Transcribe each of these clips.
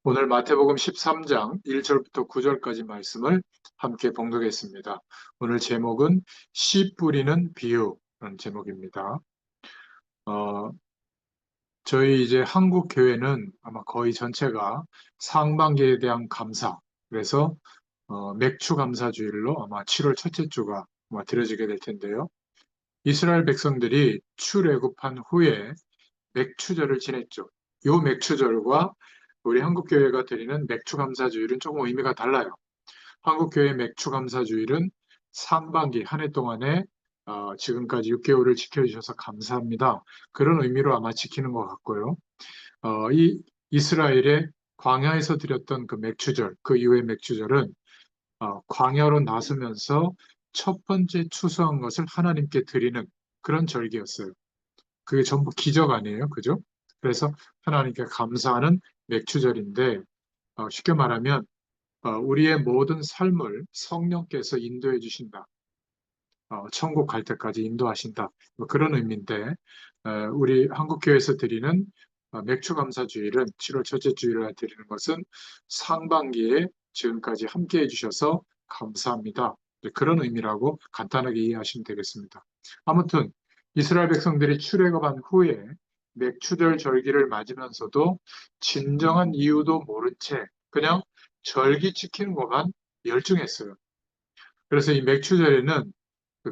오늘 마태복음 13장 1절부터 9절까지 말씀을 함께 봉독했습니다. 오늘 제목은 씨 뿌리는 비유라는 제목입니다. 어, 저희 이제 한국 교회는 아마 거의 전체가 상반기에 대한 감사, 그래서 맥추 감사주일로 아마 7월 첫째 주가 아마 드려지게 될 텐데요. 이스라엘 백성들이 출애굽한 후에 맥추절을 지냈죠. 이 맥추절과 우리 한국교회가 드리는 맥추감사주일은 조금 의미가 달라요. 한국교회 맥추감사주일은 상반기 한 해 동안에 지금까지 6개월을 지켜주셔서 감사합니다. 그런 의미로 아마 지키는 것 같고요. 이 이스라엘의 광야에서 드렸던 그 맥추절, 그 이후의 맥추절은 광야로 나서면서 첫 번째 추수한 것을 하나님께 드리는 그런 절기였어요. 그게 전부 기적 아니에요, 그죠? 그래서 하나님께 감사하는 맥추절인데 쉽게 말하면 우리의 모든 삶을 성령께서 인도해 주신다. 천국 갈 때까지 인도하신다. 뭐 그런 의미인데 우리 한국교회에서 드리는 맥추감사주일은 7월 첫째 주일에 드리는 것은 상반기에 지금까지 함께해 주셔서 감사합니다. 네, 그런 의미라고 간단하게 이해하시면 되겠습니다. 아무튼 이스라엘 백성들이 출애굽한 후에 맥추절 절기를 맞으면서도 진정한 이유도 모른 채 그냥 절기 지키는 것만 열중했어요. 그래서 이 맥추절에는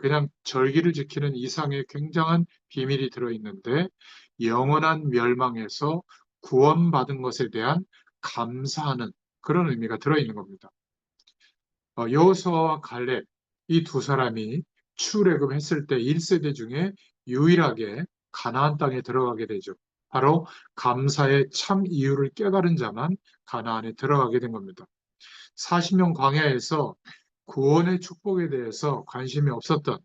그냥 절기를 지키는 이상의 굉장한 비밀이 들어있는데 영원한 멸망에서 구원받은 것에 대한 감사하는 그런 의미가 들어있는 겁니다. 여호수아와 갈렙 이 두 사람이 출애굽했을 때 1세대 중에 유일하게 가나안 땅에 들어가게 되죠. 바로 감사의 참 이유를 깨달은 자만 가나안에 들어가게 된 겁니다. 40년 광야에서 구원의 축복에 대해서 관심이 없었던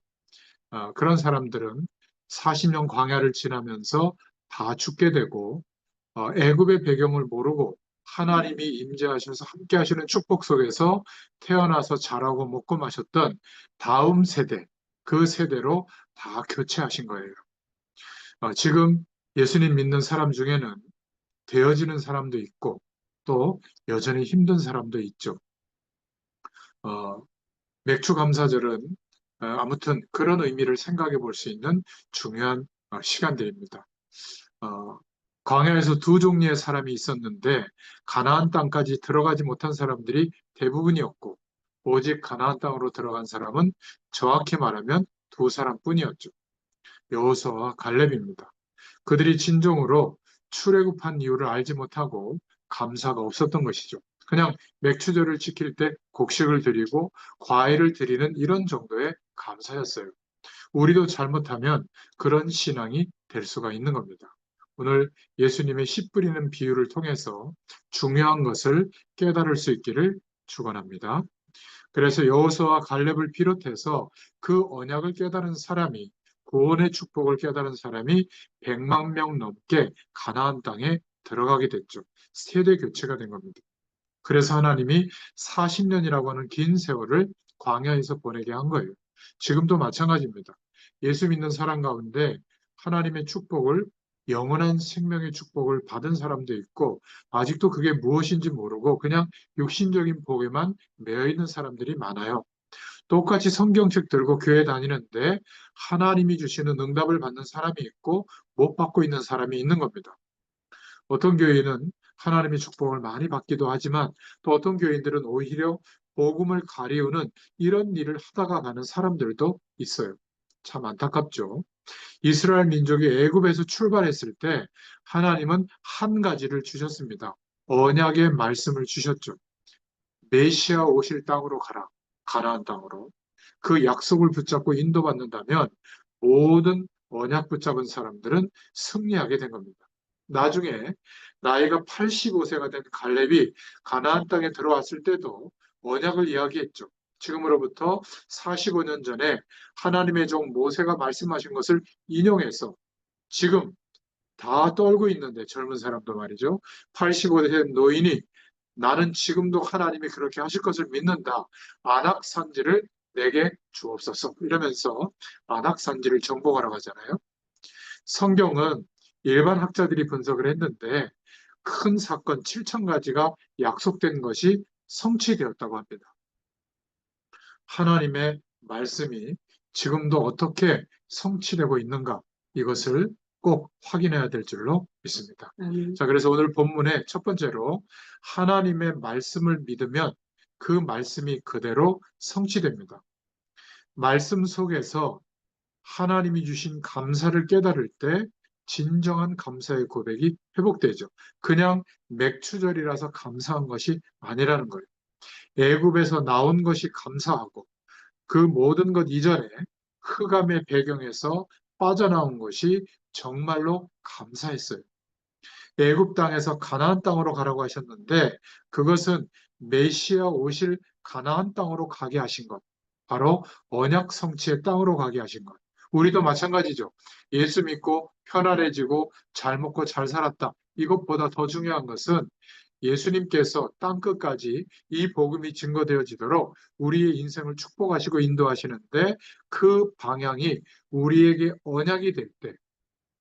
그런 사람들은 40년 광야를 지나면서 다 죽게 되고 애굽의 배경을 모르고 하나님이 임재하셔서 함께 하시는 축복 속에서 태어나서 자라고 먹고 마셨던 다음 세대, 그 세대로 다 교체하신 거예요. 지금 예수님 믿는 사람 중에는 되어지는 사람도 있고 또 여전히 힘든 사람도 있죠. 어, 맥주 감사절은 아무튼 그런 의미를 생각해 볼 수 있는 중요한 시간들입니다. 어, 광야에서 두 종류의 사람이 있었는데 가나안 땅까지 들어가지 못한 사람들이 대부분이었고 오직 가나안 땅으로 들어간 사람은 정확히 말하면 두 사람뿐이었죠. 여호수아와 갈렙입니다. 그들이 진정으로 출애굽한 이유를 알지 못하고 감사가 없었던 것이죠. 그냥 맥주절을 지킬 때 곡식을 드리고 과일을 드리는 이런 정도의 감사였어요. 우리도 잘못하면 그런 신앙이 될 수가 있는 겁니다. 오늘 예수님의 씨 뿌리는 비유를 통해서 중요한 것을 깨달을 수 있기를 축원합니다. 그래서 여호수아와 갈렙을 비롯해서 그 언약을 깨달은 사람이 구원의 축복을 깨달은 사람이 100만 명 넘게 가나안 땅에 들어가게 됐죠. 세대 교체가 된 겁니다. 그래서 하나님이 40년이라고 하는 긴 세월을 광야에서 보내게 한 거예요. 지금도 마찬가지입니다. 예수 믿는 사람 가운데 하나님의 축복을 영원한 생명의 축복을 받은 사람도 있고 아직도 그게 무엇인지 모르고 그냥 육신적인 복에만 매여 있는 사람들이 많아요. 똑같이 성경책 들고 교회 다니는데 하나님이 주시는 응답을 받는 사람이 있고 못 받고 있는 사람이 있는 겁니다. 어떤 교회는 하나님의 축복을 많이 받기도 하지만 또 어떤 교인들은 오히려 복음을 가리우는 이런 일을 하다가 가는 사람들도 있어요. 참 안타깝죠. 이스라엘 민족이 애굽에서 출발했을 때 하나님은 한 가지를 주셨습니다. 언약의 말씀을 주셨죠. 메시아 오실 땅으로 가라. 가나안 땅으로. 그 약속을 붙잡고 인도받는다면 모든 언약 붙잡은 사람들은 승리하게 된 겁니다. 나중에 나이가 85세가 된 갈렙이 가나안 땅에 들어왔을 때도 언약을 이야기했죠. 지금으로부터 45년 전에 하나님의 종 모세가 말씀하신 것을 인용해서 지금 다 떨고 있는데 젊은 사람도 말이죠. 85세 된 노인이 나는 지금도 하나님이 그렇게 하실 것을 믿는다. 안악산지를 내게 주옵소서. 이러면서 안악산지를 정복하라고 하잖아요. 성경은 일반 학자들이 분석을 했는데 큰 사건 7,000가지가 약속된 것이 성취되었다고 합니다. 하나님의 말씀이 지금도 어떻게 성취되고 있는가, 이것을 꼭 확인해야 될 줄로 믿습니다. 자, 그래서 오늘 본문의 첫 번째로 하나님의 말씀을 믿으면 그 말씀이 그대로 성취됩니다. 말씀 속에서 하나님이 주신 감사를 깨달을 때 진정한 감사의 고백이 회복되죠. 그냥 맥추절이라서 감사한 것이 아니라는 거예요. 애굽에서 나온 것이 감사하고 그 모든 것 이전에 흑암의 배경에서 빠져나온 것이 정말로 감사했어요. 애굽 땅에서 가나안 땅으로 가라고 하셨는데 그것은 메시아 오실 가나안 땅으로 가게 하신 것, 바로 언약 성취의 땅으로 가게 하신 것. 우리도 마찬가지죠. 예수 믿고 편안해지고 잘 먹고 잘 살았다. 이것보다 더 중요한 것은 예수님께서 땅끝까지 이 복음이 증거되어지도록 우리의 인생을 축복하시고 인도하시는데 그 방향이 우리에게 언약이 될 때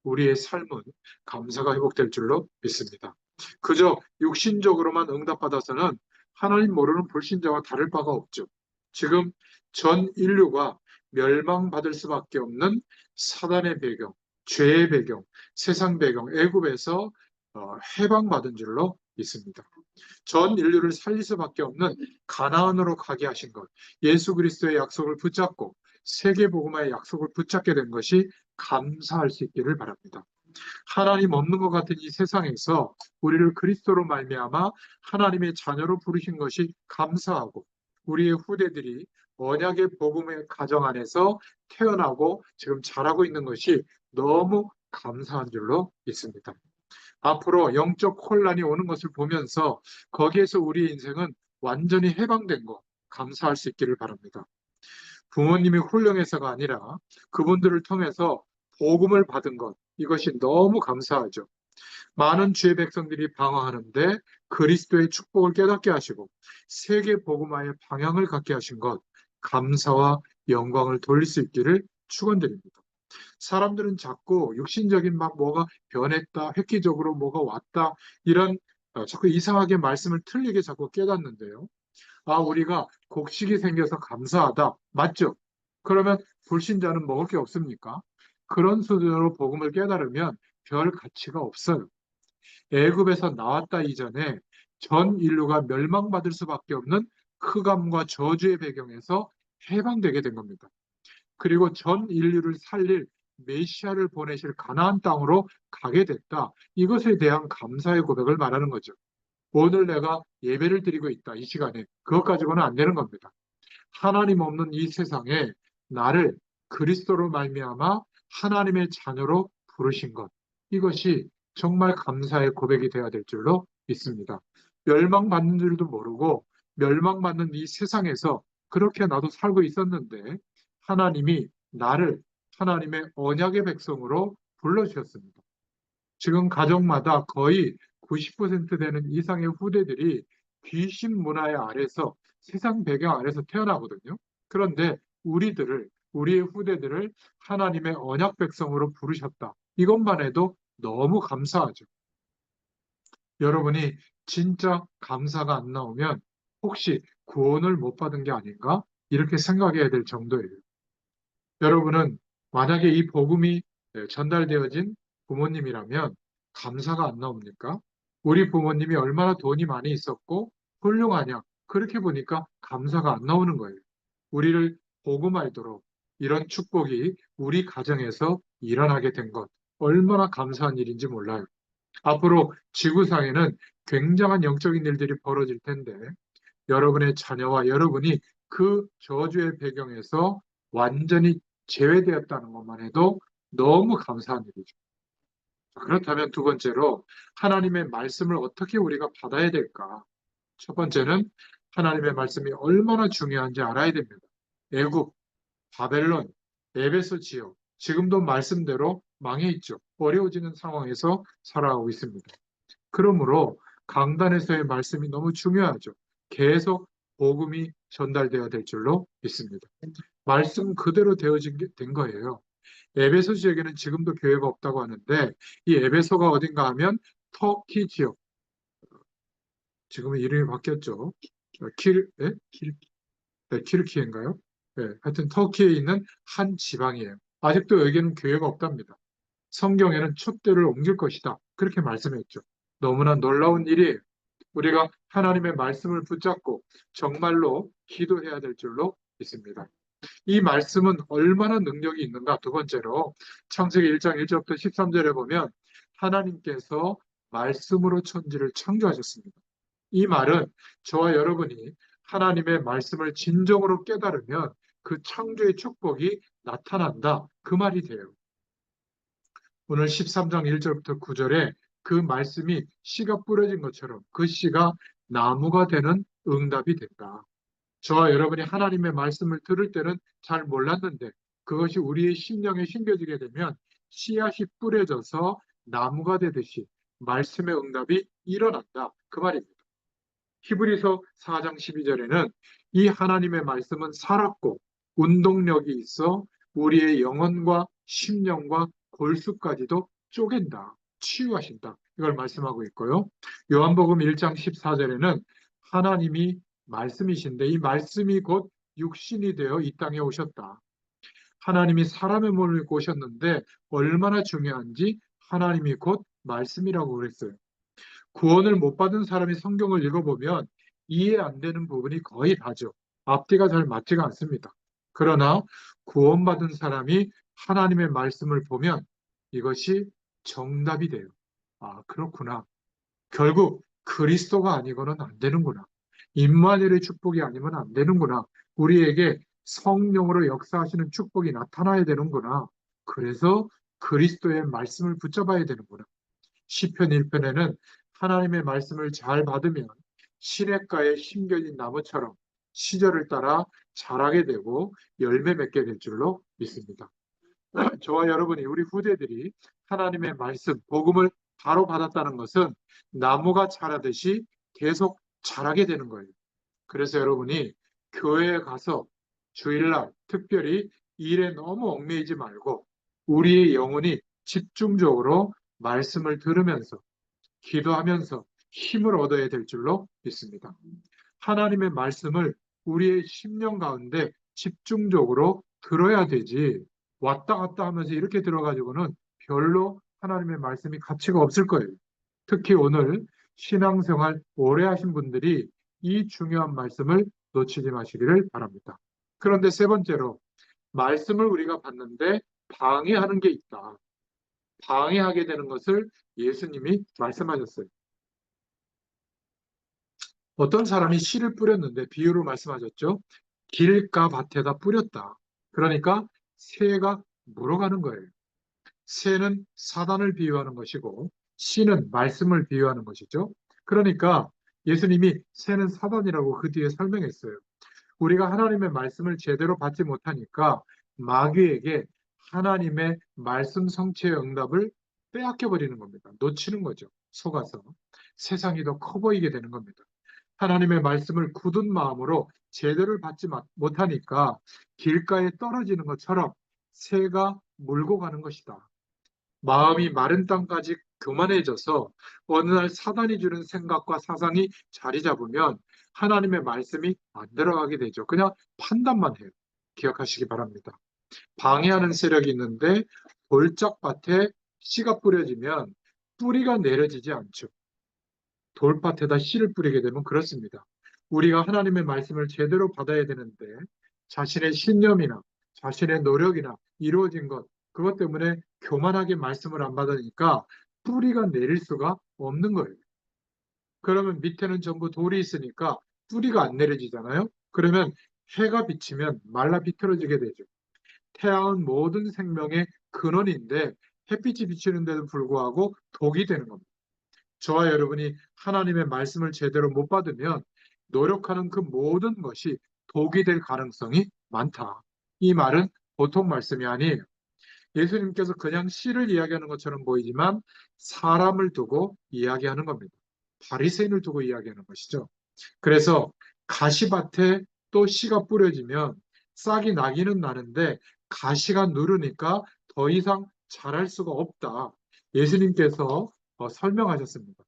우리의 삶은 감사가 회복될 줄로 믿습니다. 그저 육신적으로만 응답받아서는 하나님 모르는 불신자와 다를 바가 없죠. 지금 전 인류가 멸망받을 수밖에 없는 사단의 배경, 죄의 배경, 세상 배경, 애굽에서 해방받은 줄로 믿습니다. 전 인류를 살릴 수밖에 없는 가나안으로 가게 하신 것, 예수 그리스도의 약속을 붙잡고 세계복음화의 약속을 붙잡게 된 것이 감사할 수 있기를 바랍니다. 하나님 없는 것 같은 이 세상에서 우리를 그리스도로 말미암아 하나님의 자녀로 부르신 것이 감사하고 우리의 후대들이 언약의 복음의 가정 안에서 태어나고 지금 자라고 있는 것이 너무 감사한 줄로 믿습니다. 앞으로 영적 혼란이 오는 것을 보면서 거기에서 우리의 인생은 완전히 해방된 것 감사할 수 있기를 바랍니다. 부모님이 훌륭해서가 아니라 그분들을 통해서 복음을 받은 것, 이것이 너무 감사하죠. 많은 주의 백성들이 방황하는데 그리스도의 축복을 깨닫게 하시고 세계 복음화의 방향을 갖게 하신 것, 감사와 영광을 돌릴 수 있기를 축원드립니다. 사람들은 자꾸 육신적인 막 뭐가 변했다, 획기적으로 뭐가 왔다, 이런 자꾸 이상하게 말씀을 틀리게 자꾸 깨닫는데요. 아, 우리가 곡식이 생겨서 감사하다. 맞죠? 그러면 불신자는 먹을 게 없습니까? 그런 수준으로 복음을 깨달으면 별 가치가 없어요. 애굽에서 나왔다 이전에 전 인류가 멸망받을 수밖에 없는 흑암과 저주의 배경에서 해방되게 된 겁니다. 그리고 전 인류를 살릴 메시아를 보내실 가나안 땅으로 가게 됐다. 이것에 대한 감사의 고백을 말하는 거죠. 오늘 내가 예배를 드리고 있다. 이 시간에. 그것 가지고는 안 되는 겁니다. 하나님 없는 이 세상에 나를 그리스도로 말미암아 하나님의 자녀로 부르신 것. 이것이 정말 감사의 고백이 되어야 될 줄로 믿습니다. 멸망받는 줄도 모르고 멸망받는 이 세상에서 그렇게 나도 살고 있었는데 하나님이 나를 하나님의 언약의 백성으로 불러주셨습니다. 지금 가정마다 거의 90% 되는 이상의 후대들이 귀신 문화의 아래서 세상 배경 아래서 태어나거든요. 그런데 우리의 후대들을 하나님의 언약 백성으로 부르셨다. 이것만 해도 너무 감사하죠. 여러분이 진짜 감사가 안 나오면 혹시 구원을 못 받은 게 아닌가? 이렇게 생각해야 될 정도예요. 여러분은 만약에 이 복음이 전달되어진 부모님이라면 감사가 안 나옵니까? 우리 부모님이 얼마나 돈이 많이 있었고 훌륭하냐? 그렇게 보니까 감사가 안 나오는 거예요. 우리를 복음 알도록 이런 축복이 우리 가정에서 일어나게 된 것, 얼마나 감사한 일인지 몰라요. 앞으로 지구상에는 굉장한 영적인 일들이 벌어질 텐데 여러분의 자녀와 여러분이 그 저주의 배경에서 완전히 제외되었다는 것만 해도 너무 감사한 일이죠. 그렇다면 두 번째로 하나님의 말씀을 어떻게 우리가 받아야 될까? 첫 번째는 하나님의 말씀이 얼마나 중요한지 알아야 됩니다. 애굽, 바벨론, 에베소 지역, 지금도 말씀대로 망해 있죠. 어려워지는 상황에서 살아가고 있습니다. 그러므로 강단에서의 말씀이 너무 중요하죠. 계속 복음이 전달되어야 될 줄로 믿습니다. 말씀 그대로 된 거예요. 에베소 지역에는 지금도 교회가 없다고 하는데 이 에베소가 어딘가 하면 터키 지역, 지금은 이름이 바뀌었죠. 키르키예인가요? 네, 하여튼 터키에 있는 한 지방이에요. 아직도 여기는 교회가 없답니다. 성경에는 촛대를 옮길 것이다. 그렇게 말씀했죠. 너무나 놀라운 일이에요. 우리가 하나님의 말씀을 붙잡고 정말로 기도해야 될 줄로 믿습니다. 이 말씀은 얼마나 능력이 있는가? 두 번째로 창세기 1장 1절부터 13절에 보면 하나님께서 말씀으로 천지를 창조하셨습니다. 이 말은 저와 여러분이 하나님의 말씀을 진정으로 깨달으면 그 창조의 축복이 나타난다. 그 말이 돼요. 오늘 13장 1절부터 9절에 그 말씀이 씨가 뿌려진 것처럼 그 씨가 나무가 되는 응답이 된다. 저와 여러분이 하나님의 말씀을 들을 때는 잘 몰랐는데 그것이 우리의 심령에 심겨지게 되면 씨앗이 뿌려져서 나무가 되듯이 말씀의 응답이 일어난다. 그 말입니다. 히브리서 4장 12절에는 이 하나님의 말씀은 살았고 운동력이 있어 우리의 영혼과 심령과 골수까지도 쪼갠다. 치유하신다. 이걸 말씀하고 있고요. 요한복음 1장 14절에는 하나님이 말씀이신데 이 말씀이 곧 육신이 되어 이 땅에 오셨다. 하나님이 사람의 몸을 입고 오셨는데 얼마나 중요한지 하나님이 곧 말씀이라고 그랬어요. 구원을 못 받은 사람이 성경을 읽어보면 이해 안 되는 부분이 거의 다죠. 앞뒤가 잘 맞지가 않습니다. 그러나 구원받은 사람이 하나님의 말씀을 보면 이것이 정답이 돼요. 아, 그렇구나. 결국 그리스도가 아니고는 안 되는구나. 임마누엘의 축복이 아니면 안 되는구나. 우리에게 성령으로 역사하시는 축복이 나타나야 되는구나. 그래서 그리스도의 말씀을 붙잡아야 되는구나. 시편 1편에는 하나님의 말씀을 잘 받으면 시냇가에 심겨진 나무처럼 시절을 따라 자라게 되고 열매 맺게 될 줄로 믿습니다. 저와 여러분이 우리 후대들이 하나님의 말씀, 복음을 바로 받았다는 것은 나무가 자라듯이 계속 자라게 되는 거예요. 그래서 여러분이 교회에 가서 주일날 특별히 일에 너무 얽매이지 말고 우리의 영혼이 집중적으로 말씀을 들으면서 기도하면서 힘을 얻어야 될 줄로 믿습니다. 하나님의 말씀을 우리의 심령 가운데 집중적으로 들어야 되지 왔다 갔다 하면서 이렇게 들어가지고는 별로 하나님의 말씀이 가치가 없을 거예요. 특히 오늘 신앙생활 오래 하신 분들이 이 중요한 말씀을 놓치지 마시기를 바랍니다. 그런데 세 번째로 말씀을 우리가 받는데 방해하는 게 있다. 방해하게 되는 것을 예수님이 말씀하셨어요. 어떤 사람이 씨를 뿌렸는데 비유로 말씀하셨죠. 길가 밭에다 뿌렸다. 그러니까 새가 물어가는 거예요. 새는 사단을 비유하는 것이고 씨는 말씀을 비유하는 것이죠. 그러니까 예수님이 새는 사단이라고 그 뒤에 설명했어요. 우리가 하나님의 말씀을 제대로 받지 못하니까 마귀에게 하나님의 말씀 성취의 응답을 빼앗겨 버리는 겁니다. 놓치는 거죠. 속아서 세상이 더 커 보이게 되는 겁니다. 하나님의 말씀을 굳은 마음으로 제대로 받지 못하니까 길가에 떨어지는 것처럼 새가 물고 가는 것이다. 마음이 마른 땅까지 교만해져서 어느 날 사단이 주는 생각과 사상이 자리 잡으면 하나님의 말씀이 안 들어가게 되죠. 그냥 판단만 해요. 기억하시기 바랍니다. 방해하는 세력이 있는데 돌짝밭에 씨가 뿌려지면 뿌리가 내려지지 않죠. 돌밭에다 씨를 뿌리게 되면 그렇습니다. 우리가 하나님의 말씀을 제대로 받아야 되는데 자신의 신념이나 자신의 노력이나 이루어진 것, 그것 때문에 교만하게 말씀을 안 받으니까 뿌리가 내릴 수가 없는 거예요. 그러면 밑에는 전부 돌이 있으니까 뿌리가 안 내려지잖아요. 그러면 해가 비치면 말라 비틀어지게 되죠. 태양은 모든 생명의 근원인데 햇빛이 비치는데도 불구하고 독이 되는 겁니다. 저와 여러분이 하나님의 말씀을 제대로 못 받으면 노력하는 그 모든 것이 독이 될 가능성이 많다. 이 말은 보통 말씀이 아니에요. 예수님께서 그냥 씨를 이야기하는 것처럼 보이지만 사람을 두고 이야기하는 겁니다. 바리새인을 두고 이야기하는 것이죠. 그래서 가시밭에 또 씨가 뿌려지면 싹이 나기는 나는데 가시가 누르니까 더 이상 자랄 수가 없다. 예수님께서 설명하셨습니다.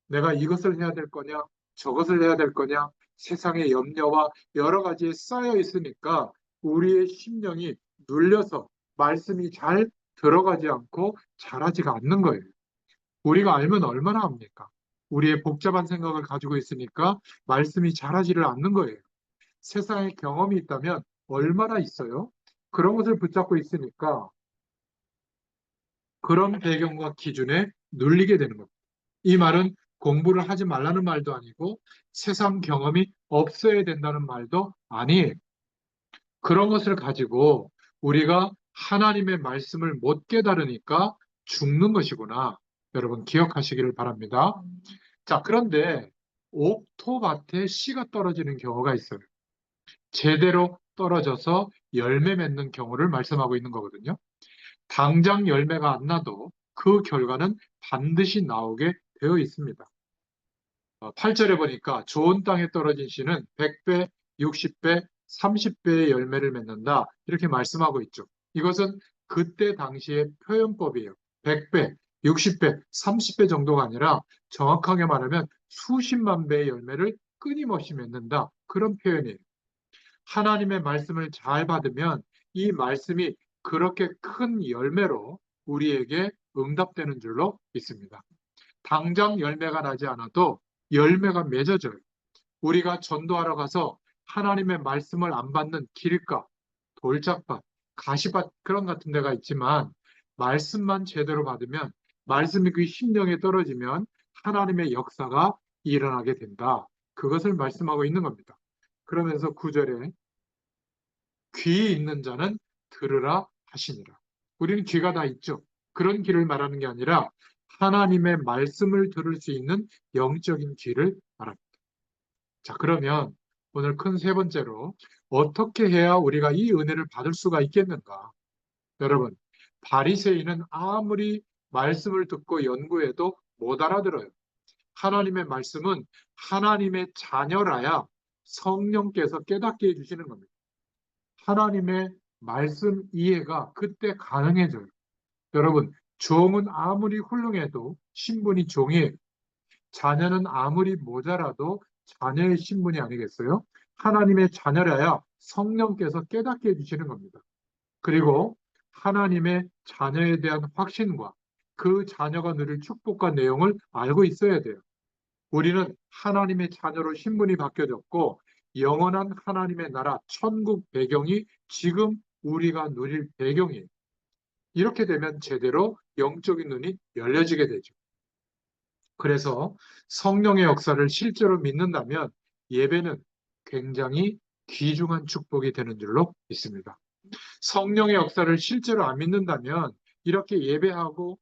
내가 이것을 해야 될 거냐, 저것을 해야 될 거냐? 세상의 염려와 여러 가지에 쌓여 있으니까 우리의 심령이 눌려서 말씀이 잘 들어가지 않고 자라지가 않는 거예요. 우리가 알면 얼마나 합니까? 우리의 복잡한 생각을 가지고 있으니까 말씀이 자라지를 않는 거예요. 세상에 경험이 있다면 얼마나 있어요? 그런 것을 붙잡고 있으니까 그런 배경과 기준에 눌리게 되는 겁니다. 이 말은 공부를 하지 말라는 말도 아니고 세상 경험이 없어야 된다는 말도 아니에요. 그런 것을 가지고 우리가 하나님의 말씀을 못 깨달으니까 죽는 것이구나. 여러분 기억하시기를 바랍니다. 자, 그런데 옥토밭에 씨가 떨어지는 경우가 있어요. 제대로 떨어져서 열매 맺는 경우를 말씀하고 있는 거거든요. 당장 열매가 안 나도 그 결과는 반드시 나오게 되어 있습니다. 8절에 보니까 좋은 땅에 떨어진 씨는 100배, 60배, 30배의 열매를 맺는다. 이렇게 말씀하고 있죠. 이것은 그때 당시의 표현법이에요. 100배, 60배, 30배 정도가 아니라 정확하게 말하면 수십만 배의 열매를 끊임없이 맺는다. 그런 표현이에요. 하나님의 말씀을 잘 받으면 이 말씀이 그렇게 큰 열매로 우리에게 응답되는 줄로 믿습니다. 당장 열매가 나지 않아도 열매가 맺어져요. 우리가 전도하러 가서 하나님의 말씀을 안 받는 길가, 돌짝밭, 가시밭 그런 같은 데가 있지만 말씀만 제대로 받으면 말씀이 그 심령에 떨어지면 하나님의 역사가 일어나게 된다. 그것을 말씀하고 있는 겁니다. 그러면서 9절에 귀 있는 자는 들으라 하시니라. 우리는 귀가 다 있죠. 그런 귀를 말하는 게 아니라 하나님의 말씀을 들을 수 있는 영적인 귀를 말합니다. 자, 그러면 오늘 큰 세 번째로 어떻게 해야 우리가 이 은혜를 받을 수가 있겠는가? 여러분, 바리새인은 아무리 말씀을 듣고 연구해도 못 알아들어요. 하나님의 말씀은 하나님의 자녀라야 성령께서 깨닫게 해주시는 겁니다. 하나님의 말씀 이해가 그때 가능해져요. 여러분, 종은 아무리 훌륭해도 신분이 종이에요. 자녀는 아무리 모자라도 자녀의 신분이 아니겠어요? 하나님의 자녀라야 성령께서 깨닫게 해주시는 겁니다. 그리고 하나님의 자녀에 대한 확신과 그 자녀가 누릴 축복과 내용을 알고 있어야 돼요. 우리는 하나님의 자녀로 신분이 바뀌어졌고 영원한 하나님의 나라 천국 배경이 지금 우리가 누릴 배경이에요. 이렇게 되면 제대로 영적인 눈이 열려지게 되죠. 그래서 성령의 역사를 실제로 믿는다면 예배는 굉장히 귀중한 축복이 되는 줄로 믿습니다. 성령의 역사를 실제로 안 믿는다면 이렇게 예배하고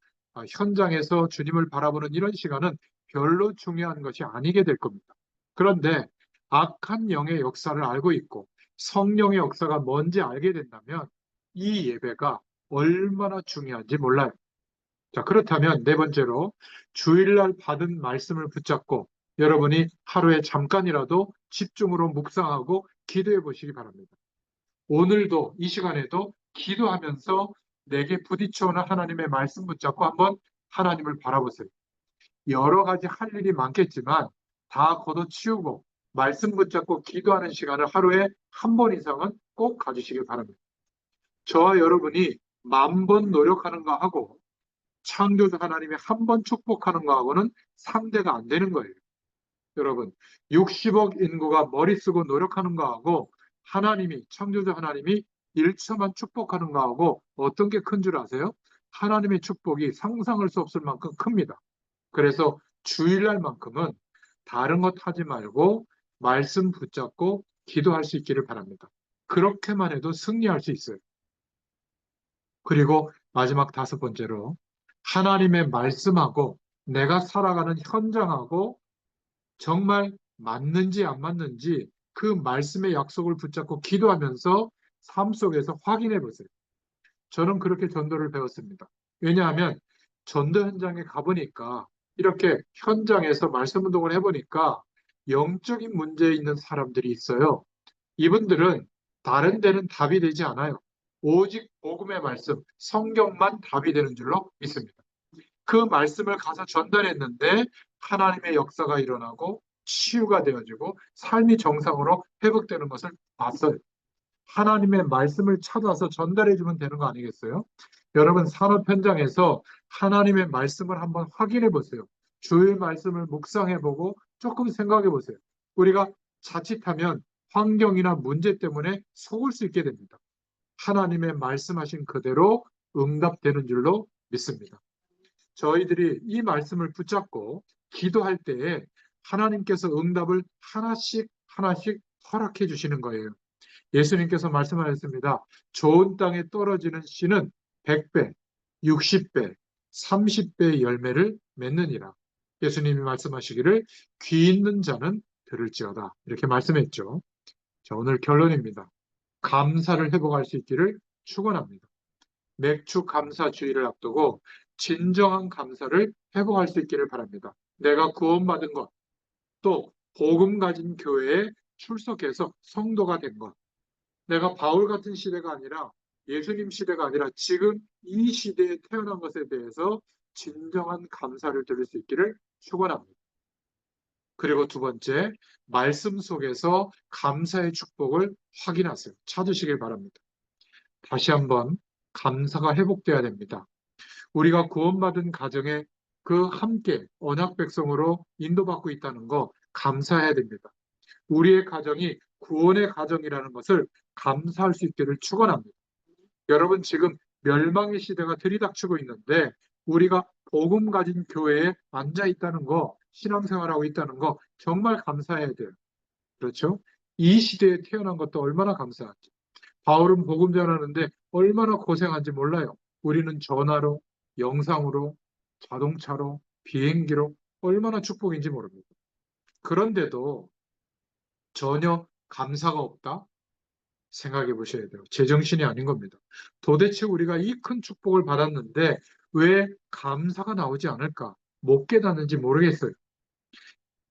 현장에서 주님을 바라보는 이런 시간은 별로 중요한 것이 아니게 될 겁니다. 그런데 악한 영의 역사를 알고 있고 성령의 역사가 뭔지 알게 된다면 이 예배가 얼마나 중요한지 몰라요. 자, 그렇다면 네 번째로 주일날 받은 말씀을 붙잡고 여러분이 하루에 잠깐이라도 집중으로 묵상하고 기도해 보시기 바랍니다. 오늘도 이 시간에도 기도하면서 내게 부딪혀오는 하나님의 말씀 붙잡고 한번 하나님을 바라보세요. 여러 가지 할 일이 많겠지만 다 걷어치우고 말씀 붙잡고 기도하는 시간을 하루에 한 번 이상은 꼭 가지시길 바랍니다. 저와 여러분이 10,000번 노력하는 거 하고 창조주 하나님이 한 번 축복하는 거하고는 상대가 안 되는 거예요. 여러분, 60억 인구가 머리 쓰고 노력하는 거하고 하나님이, 창조주 하나님이 1초만 축복하는 거하고 어떤 게 큰 줄 아세요? 하나님의 축복이 상상할 수 없을 만큼 큽니다. 그래서 주일날만큼은 다른 것 하지 말고 말씀 붙잡고 기도할 수 있기를 바랍니다. 그렇게만 해도 승리할 수 있어요. 그리고 마지막 다섯 번째로 하나님의 말씀하고 내가 살아가는 현장하고 정말 맞는지 안 맞는지 그 말씀의 약속을 붙잡고 기도하면서 삶 속에서 확인해 보세요. 저는 그렇게 전도를 배웠습니다. 왜냐하면 전도 현장에 가보니까 이렇게 현장에서 말씀 운동을 해보니까 영적인 문제에 있는 사람들이 있어요. 이분들은 다른 데는 답이 되지 않아요. 오직 복음의 말씀, 성경만 답이 되는 줄로 믿습니다. 그 말씀을 가서 전달했는데 하나님의 역사가 일어나고 치유가 되어지고 삶이 정상으로 회복되는 것을 봤어요. 하나님의 말씀을 찾아서 전달해 주면 되는 거 아니겠어요? 여러분 산업 현장에서 하나님의 말씀을 한번 확인해 보세요. 주의 말씀을 묵상해 보고 조금 생각해 보세요. 우리가 자칫하면 환경이나 문제 때문에 속을 수 있게 됩니다. 하나님의 말씀하신 그대로 응답되는 줄로 믿습니다. 저희들이 이 말씀을 붙잡고 기도할 때에 하나님께서 응답을 하나씩 하나씩 허락해 주시는 거예요. 예수님께서 말씀하셨습니다. 좋은 땅에 떨어지는 씨는 100배, 60배, 30배의 열매를 맺느니라. 예수님이 말씀하시기를 귀 있는 자는 들을지어다. 이렇게 말씀했죠. 자, 오늘 결론입니다. 감사를 회복할 수 있기를 축원합니다. 맥주 감사 주의를 앞두고 진정한 감사를 회복할 수 있기를 바랍니다. 내가 구원받은 것, 또 복음 가진 교회에 출석해서 성도가 된 것, 내가 바울 같은 시대가 아니라 예수님 시대가 아니라 지금 이 시대에 태어난 것에 대해서 진정한 감사를 드릴 수 있기를 축원합니다. 그리고 두 번째, 말씀 속에서 감사의 축복을 확인하세요. 찾으시길 바랍니다. 다시 한번 감사가 회복돼야 됩니다. 우리가 구원받은 가정에 그 함께 언약 백성으로 인도받고 있다는 거 감사해야 됩니다. 우리의 가정이 구원의 가정이라는 것을 감사할 수 있기를 축원합니다. 여러분 지금 멸망의 시대가 들이닥치고 있는데 우리가 복음 가진 교회에 앉아 있다는 거, 신앙생활하고 있다는 거 정말 감사해야 돼요. 그렇죠? 이 시대에 태어난 것도 얼마나 감사한지. 바울은 복음 전하는데 얼마나 고생한지 몰라요. 우리는 전화로, 영상으로, 자동차로, 비행기로 얼마나 축복인지 모릅니다. 그런데도 전혀 감사가 없다? 생각해 보셔야 돼요. 제정신이 아닌 겁니다. 도대체 우리가 이 큰 축복을 받았는데 왜 감사가 나오지 않을까? 못 깨닫는지 모르겠어요.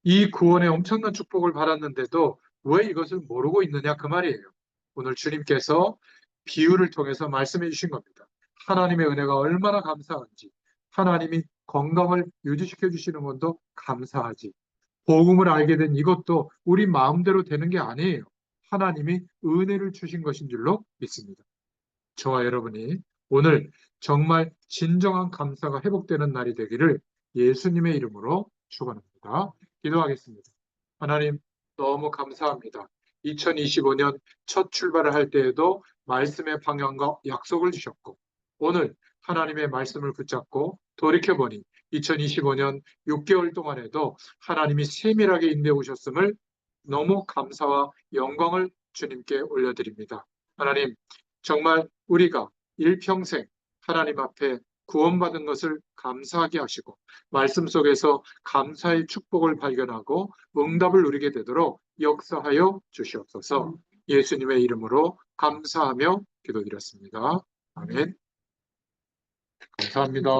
이 구원의 엄청난 축복을 받았는데도 왜 이것을 모르고 있느냐 그 말이에요. 오늘 주님께서 비유를 통해서 말씀해 주신 겁니다. 하나님의 은혜가 얼마나 감사한지, 하나님이 건강을 유지시켜 주시는 것도 감사하지. 복음을 알게 된 이것도 우리 마음대로 되는 게 아니에요. 하나님이 은혜를 주신 것인 줄로 믿습니다. 저와 여러분이 오늘 정말 진정한 감사가 회복되는 날이 되기를 예수님의 이름으로 축원합니다. 기도하겠습니다. 하나님 너무 감사합니다. 2025년 첫 출발을 할 때에도 말씀의 방향과 약속을 주셨고 오늘 하나님의 말씀을 붙잡고 돌이켜보니 2025년 6개월 동안에도 하나님이 세밀하게 인도해 오셨음을 너무 감사와 영광을 주님께 올려드립니다. 하나님 정말 우리가 일평생 하나님 앞에 구원받은 것을 감사하게 하시고 말씀 속에서 감사의 축복을 발견하고 응답을 누리게 되도록 역사하여 주시옵소서. 예수님의 이름으로 감사하며 기도드렸습니다. 아멘. 감사합니다.